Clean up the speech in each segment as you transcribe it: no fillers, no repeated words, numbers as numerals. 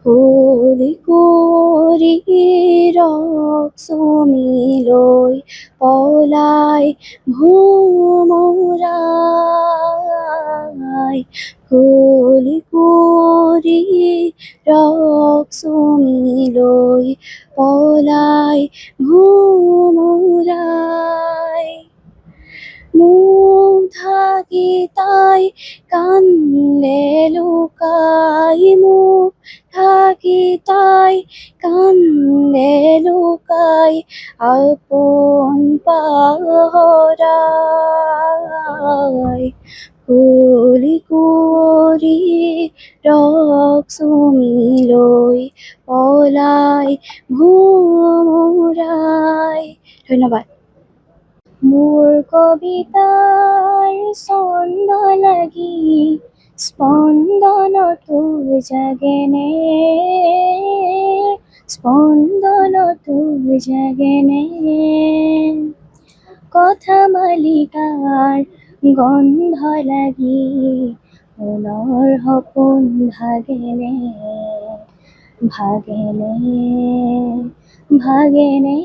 ফুলি কুঁৱৰী ৰক্সমিলৈ পলাই ভোমোৰাই ফুলি কুঁৱৰী ৰক্সমিলৈ পলাই ভোমোৰাই মুখ ঢাকি তাই কান্দে লুকাই মুখ ঢাকি তাই কান্দে লুকাই আপোন পাহৰাই ফুলি কুঁৱৰী ৰক্সমিলৈ পলাই ভোমোৰাই। ধন্যবাদ। মোৰ কবিতাৰ ছন্দ লাগি স্পন্দনতো জাগেনে স্পন্দনতো জাগেনে কথা মালিকাৰ গন্ধ লাগি মনৰ সপোন ভাগেনে ভাগেনে ভাগেনে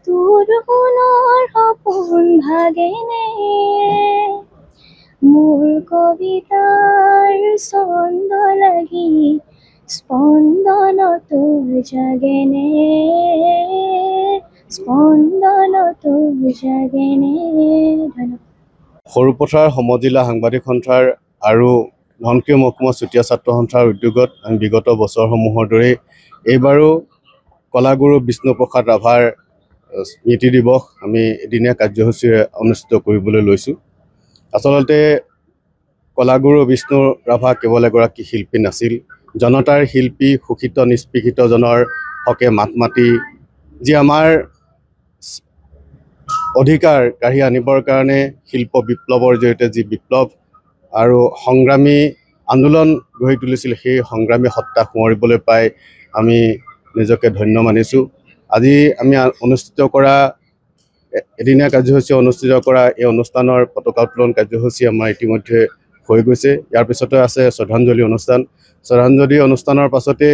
তোৰ সোণৰ সপোন ভাগেনে মোৰ কবিতাৰ ছন্দ লাগি স্পন্দনতো জাগেনে স্পন্দনতো জাগেনে। ধন্যবাদ। সৰুপথাৰ সমজিলা সাংবাদিক সন্থাৰ আৰু ধনশিৰি মহকুমা চুতীয়া ছাত্ৰ সন্থাৰ উদ্যোগত আমি বিগত বছৰসমূহৰ দৰেই এইবাৰো কলাগুৰু বিষ্ণুপ্ৰসাদ ৰাভাৰ স্মৃতি দিৱস আমি এদিনীয়া কাৰ্যসূচীৰে অনুষ্ঠিত কৰিবলৈ লৈছোঁ। আচলতে কলাগুৰু বিষ্ণু ৰাভা কেৱল এগৰাকী শিল্পী নাছিল, জনতাৰ শিল্পী, শোষিত নিষ্পেষিতজনৰ হকে মাত মাতি যি আমাৰ অধিকাৰ কাঢ়ি আনিবৰ কাৰণে শিল্প বিপ্লৱৰ জৰিয়তে যি বিপ্লৱ আৰু সংগ্ৰামী আন্দোলন গঢ়ি তুলিছিল, সেই সংগ্ৰামী সত্তা সোঁৱৰিবলৈ পাই আমি নিজকে ধন্য মানিছোঁ। আজি আমি অনুষ্ঠিত কৰা এদিনীয়া কাৰ্যসূচী অনুষ্ঠিত কৰা এই অনুষ্ঠানৰ পতাকা উত্তোলন কাৰ্যসূচী আমাৰ ইতিমধ্যে হৈ গৈছে। ইয়াৰ পিছতে আছে শ্ৰদ্ধাঞ্জলি অনুষ্ঠান। শ্ৰদ্ধাঞ্জলি অনুষ্ঠানৰ পাছতে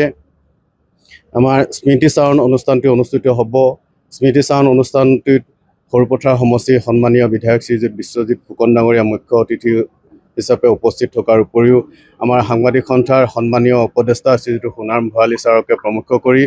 আমাৰ স্মৃতি চাৰণ অনুষ্ঠানটি অনুষ্ঠিত হ'ব। স্মৃতি চাৰণ অনুষ্ঠানটিত সৰুপথাৰ সমষ্টিৰ সন্মানীয় বিধায়ক শ্ৰীযুত বিশ্বজিৎ ফুকন ডাঙৰীয়া মুখ্য অতিথি হিচাপে উপস্থিত থকাৰ উপৰিও আমাৰ সাংবাদিক সন্থাৰ সন্মানীয় উপদেষ্টা শ্ৰীযুত সোণাৰাম ভৰালী ছাৰকে প্ৰমুখ কৰি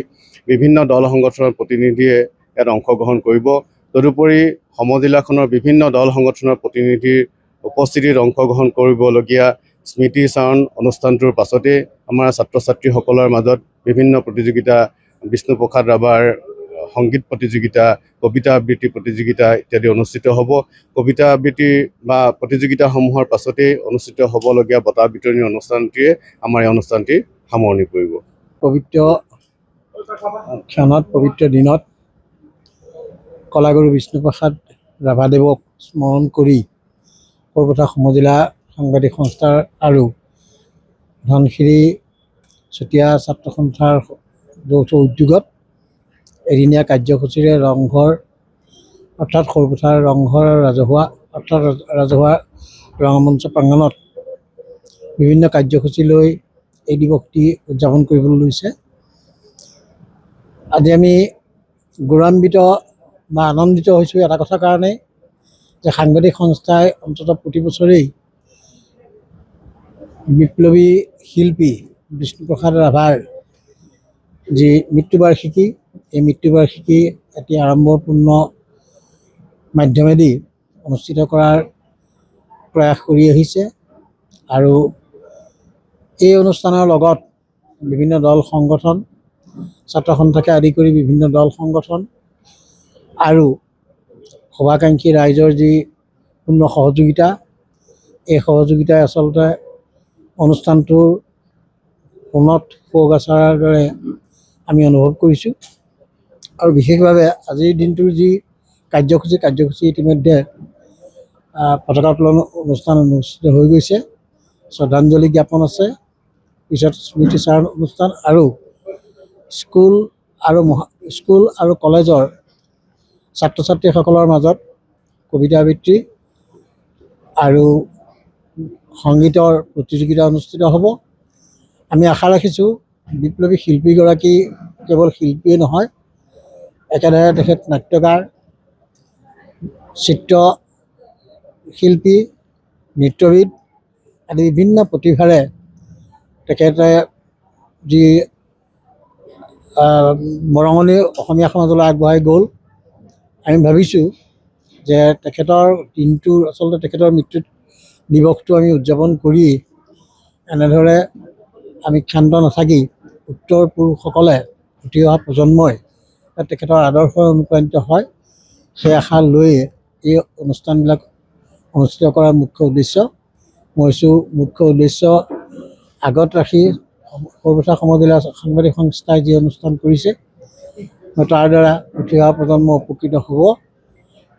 বিভিন্ন দল সংগঠনৰ প্ৰতিনিধিয়ে ইয়াত অংশগ্ৰহণ কৰিব। তদুপৰি সমজিলাখনৰ বিভিন্ন দল সংগঠনৰ প্ৰতিনিধিৰ উপস্থিতিত অংশগ্ৰহণ কৰিবলগীয়া স্মৃতি চাৰণ অনুষ্ঠানটোৰ পাছতে আমাৰ ছাত্ৰ ছাত্ৰীসকলৰ মাজত বিভিন্ন প্ৰতিযোগিতা, বিষ্ণুপ্ৰসাদ ৰাভাৰ সংগীত প্ৰতিযোগিতা, কবিতা আবৃত্তি প্ৰতিযোগিতা ইত্যাদি অনুষ্ঠিত হ'ব। কবিতা আবৃত্তি বা প্ৰতিযোগিতাসমূহৰ পাছতেই অনুষ্ঠিত হ'বলগীয়া বঁটা বিতৰণী অনুষ্ঠানটিয়ে আমাৰ এই অনুষ্ঠানটি সামৰণি পৰিব। পবিত্ৰ ক্ষণত, পবিত্ৰ দিনত কলাগুৰু বিষ্ণুপ্ৰসাদ ৰাভাদেৱক স্মৰণ কৰি সৰুপথাৰ সমজিলা সাংবাদিক সংস্থাৰ আৰু ধনশিৰি চুতীয়া ছাত্ৰ সন্থাৰ যৌথ উদ্যোগত এদিনীয়া কাৰ্যসূচীৰে ৰংঘৰ অৰ্থাৎ সৰুপথাৰ ৰংঘৰ ৰাজহুৱা ৰঙমঞ্চ প্ৰাংগণত বিভিন্ন কাৰ্যসূচী লৈ এই দিৱসটি উদযাপন কৰিবলৈ লৈছে। আজি আমি গৌৰৱান্বিত বা আনন্দিত হৈছোঁ এটা কথাৰ কাৰণে যে সাংবাদিক সংস্থাই অন্ততঃ প্ৰতি বছৰেই বিপ্লৱী শিল্পী বিষ্ণুপ্ৰসাদ ৰাভাৰ যি মৃত্যুবাৰ্ষিকী, এই মৃত্যুবাৰ্ষিকী এটি আড়ম্বৰপূৰ্ণ মাধ্যমেদি অনুষ্ঠিত কৰাৰ প্ৰয়াস কৰি আহিছে। আৰু এই অনুষ্ঠানৰ লগত বিভিন্ন দল সংগঠন, ছাত্ৰ সন্থাকে আদি কৰি বিভিন্ন দল সংগঠন আৰু শুভাকাংক্ষী ৰাইজৰ যি পূৰ্ণ সহযোগিতা, এই সহযোগিতাই আচলতে অনুষ্ঠানটোৰ উন্নত সুৰগাছাৰ দৰে আমি অনুভৱ কৰিছোঁ। আৰু বিশেষভাৱে আজিৰ দিনটোৰ যি কাৰ্যসূচী ইতিমধ্যে পতাকা উত্তোলন অনুষ্ঠান অনুষ্ঠিত হৈ গৈছে। শ্ৰদ্ধাঞ্জলি জ্ঞাপন আছে, পিছত স্মৃতি চাৰণ অনুষ্ঠান আৰু স্কুল আৰু কলেজৰ ছাত্ৰ ছাত্ৰীসকলৰ মাজত কবিতা আবৃত্তি আৰু সংগীতৰ প্ৰতিযোগিতা অনুষ্ঠিত হ'ব। আমি আশা ৰাখিছোঁ বিপ্লৱী শিল্পীগৰাকী কেৱল শিল্পীয়ে নহয়, একেদৰে তেখেত নাট্যকাৰ, চিত্ৰ শিল্পী, নৃত্যবিদ আদি বিভিন্ন প্ৰতিভাৰে তেখেতে যি বৰঙণি অসমীয়া সমাজলৈ আগবঢ়াই গ'ল। আমি ভাবিছোঁ যে তেখেতৰ দিনটো আচলতে তেখেতৰ মৃত্যু দিৱসটো আমি উদযাপন কৰি এনেদৰে আমি ক্ষান্ত নাথাকি উত্তৰ পুৰুষসকলে উঠি অহা প্ৰজন্মই তেখেতৰ আদৰ্শ অনুপ্ৰাণিত হয়, সেই আশা লৈয়ে এই অনুষ্ঠানবিলাক অনুষ্ঠিত কৰাৰ মুখ্য উদ্দেশ্য। মই কৈছোঁ মুখ্য উদ্দেশ্য আগত ৰাখি সৰ্বথা সমজুলীয়া সাংবাদিক সংস্থাই যি অনুষ্ঠান কৰিছে, তাৰ দ্বাৰা উঠি অহা প্ৰজন্ম উপকৃত হ'ব।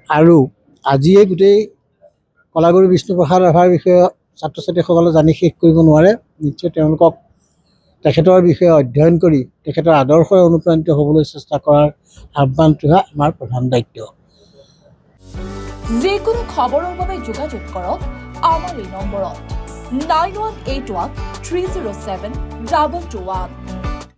আৰু আজিয়ে গোটেই কলাগুৰু বিষ্ণুপ্ৰসাদ ৰাভাৰ বিষয়ে ছাত্ৰ ছাত্ৰীসকলে জানি শেষ কৰিব নোৱাৰে। নিশ্চয় তেওঁলোকক তেখেতৰ বিষয়ে অধ্যয়ন কৰি তেখেতৰ আদৰ্শৰে অনুপ্ৰাণিত হ'বলৈ চেষ্টা কৰাৰ আহ্বানটোহে আমাৰ প্ৰধান দায়িত্ব। যিকোনো খবৰৰ বাবে যোগাযোগ কৰক আমাৰ এই নম্বৰত 9181 307 2221।